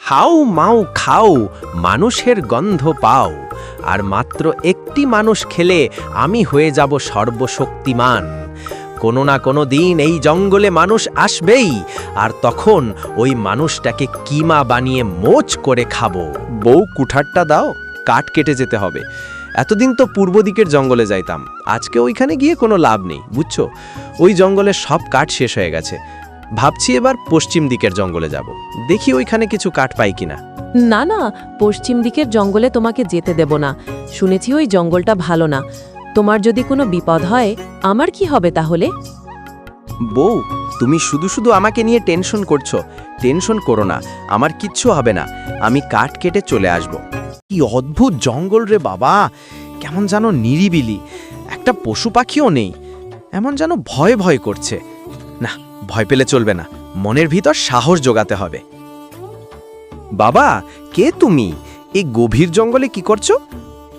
How মাউ খাও, মানুষের গন্ধ পাও, আর মাত্র একটি মানুষ খেলে আমি হয়ে যাব সর্বশক্তিমান। কোনো না কোনো দিন এই জঙ্গলে মানুষ আসবেই, আর তখন ওই মানুষটাকে কিমা বানিয়ে মোচ করে খাবো। বউ, কুঠারটা দাও, কাঠ কেটে যেতে হবে। এতদিন তো পূর্ব দিকের জঙ্গলে যাইতাম, আজকে ওইখানে গিয়ে কোনো লাভ নেই, বুঝছো? ওই জঙ্গলে সব কাঠ শেষ হয়ে গেছে। ভাবছি এবার পশ্চিম দিকের জঙ্গলে যাব, দেখি ওইখানে কিছু কাঠ পাই কিনা। না না, পশ্চিম দিকের জঙ্গলে তোমাকে যেতে দেব না। শুনেছি ওই জঙ্গলটা ভালো না। তোমার যদি কোনো বিপদ হয়, আমার কি হবে তাহলে? বউ, তুমি শুধু শুধু আমাকে নিয়ে টেনশন করছো। টেনশন করো না, আমার কিচ্ছু হবে না। আমি কাঠ কেটে চলে আসব। কি অদ্ভুত জঙ্গল রে বাবা, কেমন যেন নিরিবিলি, একটা পশু পাখিও নেই। এমন যেন ভয় ভয় করছে। না, ভয় পেলে চলবে না, মনের ভিতর সাহস জোগাতে হবে। বাবা, কে তুমি? এই গভীর জঙ্গলে কি করছো?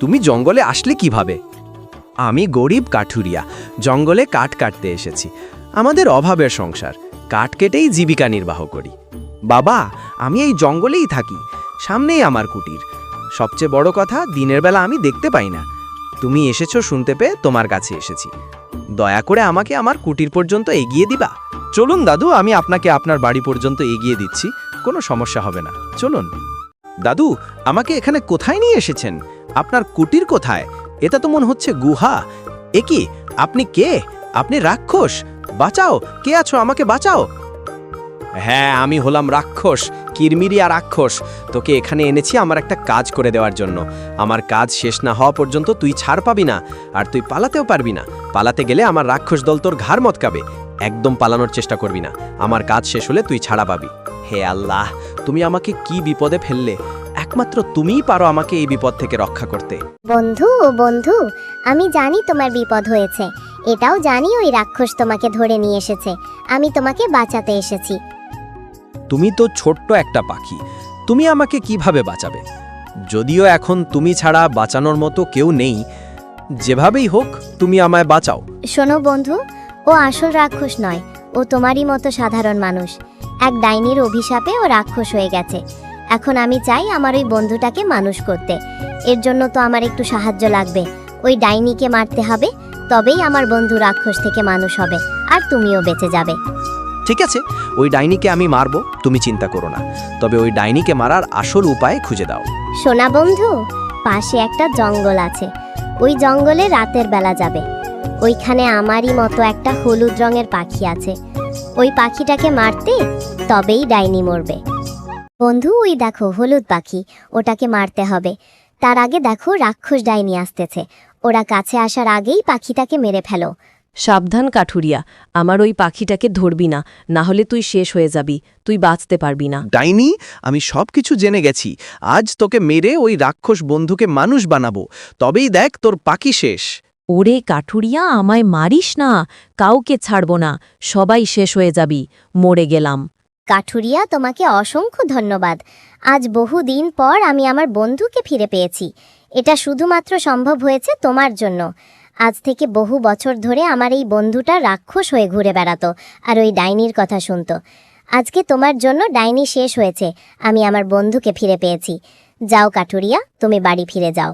তুমি জঙ্গলে আসলে কিভাবে? আমি গরিব কাঠুরিয়া, জঙ্গলে কাঠ কাটতে এসেছি। আমাদের অভাবের সংসার, কাঠ কেটেই জীবিকা নির্বাহ করি। বাবা, আমি এই জঙ্গলেই থাকি, সামনেই আমার কুটির। সবচেয়ে বড় কথা, দিনের বেলা আমি দেখতে পাই না। তুমি এসেছো শুনতে পেয়ে তোমার কাছে এসেছি। দয়া করে আমাকে আমার কুটির পর্যন্ত এগিয়ে দিবা? চলুন দাদু, আমি আপনাকে আপনার বাড়ি পর্যন্ত এগিয়ে দিচ্ছি, কোনো সমস্যা হবে না, চলুন। দাদু, আমাকে এখানে কোথায় নিয়ে এসেছেন? আপনার কুটির কোথায়? এটা তো মনে হচ্ছে গুহা। এ কি, আপনি কে? আপনি রাক্ষস? বাঁচাও, কে আছো, আমাকে বাঁচাও। হ্যাঁ, আমি হলাম রাক্ষস, কিরমিরিয়া রাক্ষস। তোকে এখানে এনেছি আমার একটা কাজ করে দেওয়ার জন্য। আমার কাজ শেষ না হওয়া পর্যন্ত তুই ছাড় পাবি না, আর তুই পালাতেও পারবি না। পালাতে গেলে আমার রাক্ষস দল তোর ঘাড় মটকাবে। একদম পালানোর চেষ্টা করবি না, আমার কাজ শেষ হলে তুই ছাড়া পাবি। হে আল্লাহ, তুমি আমাকে কি বিপদে ফেললে! একমাত্র তুমিই পারো আমাকে এই বিপদ থেকে রক্ষা করতে। বন্ধু বন্ধু, আমি জানি তোমার বিপদ হয়েছে, এটাও জানি ওই রাক্ষস তোমাকে ধরে নিয়ে এসেছে। আমি তোমাকে বাঁচাতে এসেছি। তুমি তো ছোট্ট একটা পাখি, তুমি আমাকে কিভাবে বাঁচাবে? যদিও এখন তুমি ছাড়া বাঁচানোর মতো কেউ নেই, যেভাবেই হোক তুমি আমায় বাঁচাও। শোনো বন্ধু, ও আসল রাক্ষস নয়, ও তোমারই মতো সাধারণ মানুষ। এক ডাইনির অভিশাপে ও রাক্ষস হয়ে গেছে। এখন আমি চাই আমার ওই বন্ধুটাকে মানুষ করতে। এর জন্য তো আমার একটু সাহায্য লাগবে। ওই ডাইনিকে মারতে হবে, তবেই আমার বন্ধু রাক্ষস থেকে মানুষ হবে, আর তুমিও বেঁচে যাবে। ঠিক আছে, ওই ডাইনিকে আমি মারবো, তুমি চিন্তা করো না। তবে ওই ডাইনিকে মারার আসল উপায় খুঁজে দাও। শোনা বন্ধু, পাশে একটা জঙ্গল আছে। ওই জঙ্গলে রাতের বেলা যাবে। ওইখানে আমারই মতো একটা হলুদ রঙের পাখি আছে। ওই পাখিটাকে মারতে তবেই ডাইনি মরবে। বন্ধু, ওই দেখো হলুদ পাখি, ওটাকে মারতে হবে। তার আগে দেখো রাক্ষস ডাইনি আসতেছে। ওরা কাছে আসার আগেই পাখিটাকে মেরে ফেলো। সাবধান কাঠুরিয়া, আমার ওই পাখিটাকে ধরবি না, না হলে তুই শেষ হয়ে যাবি, তুই বাঁচতে পারবি না। ডাইনি, আমি সবকিছু জেনে গেছি। আজ তোকে মেরে ওই রাক্ষস বন্ধুকে মানুষ বানাবো, তবেই দেখ তোর পাখি শেষ। ওরে কাঠুরিয়া, আমায় মারিস না, কাউকে ছাড়ব না, সবাই শেষ হয়ে যাবি, মরে গেলাম। কাঠুরিয়া, তোমাকে অসংখ্য ধন্যবাদ। আজ বহুদিন পর আমি আমার বন্ধুকে ফিরে পেয়েছি। এটা শুধুমাত্র সম্ভব হয়েছে তোমার জন্য। আজ থেকে বহু বছর ধরে আমার এই বন্ধুটা রাক্ষস হয়ে ঘুরে বেড়াতো, আর ওই ডাইনির কথা শুনতো। আজকে তোমার জন্য ডাইনি শেষ হয়েছে, আমি আমার বন্ধুকে ফিরে পেয়েছি। যাও কাঠুরিয়া, তুমি বাড়ি ফিরে যাও।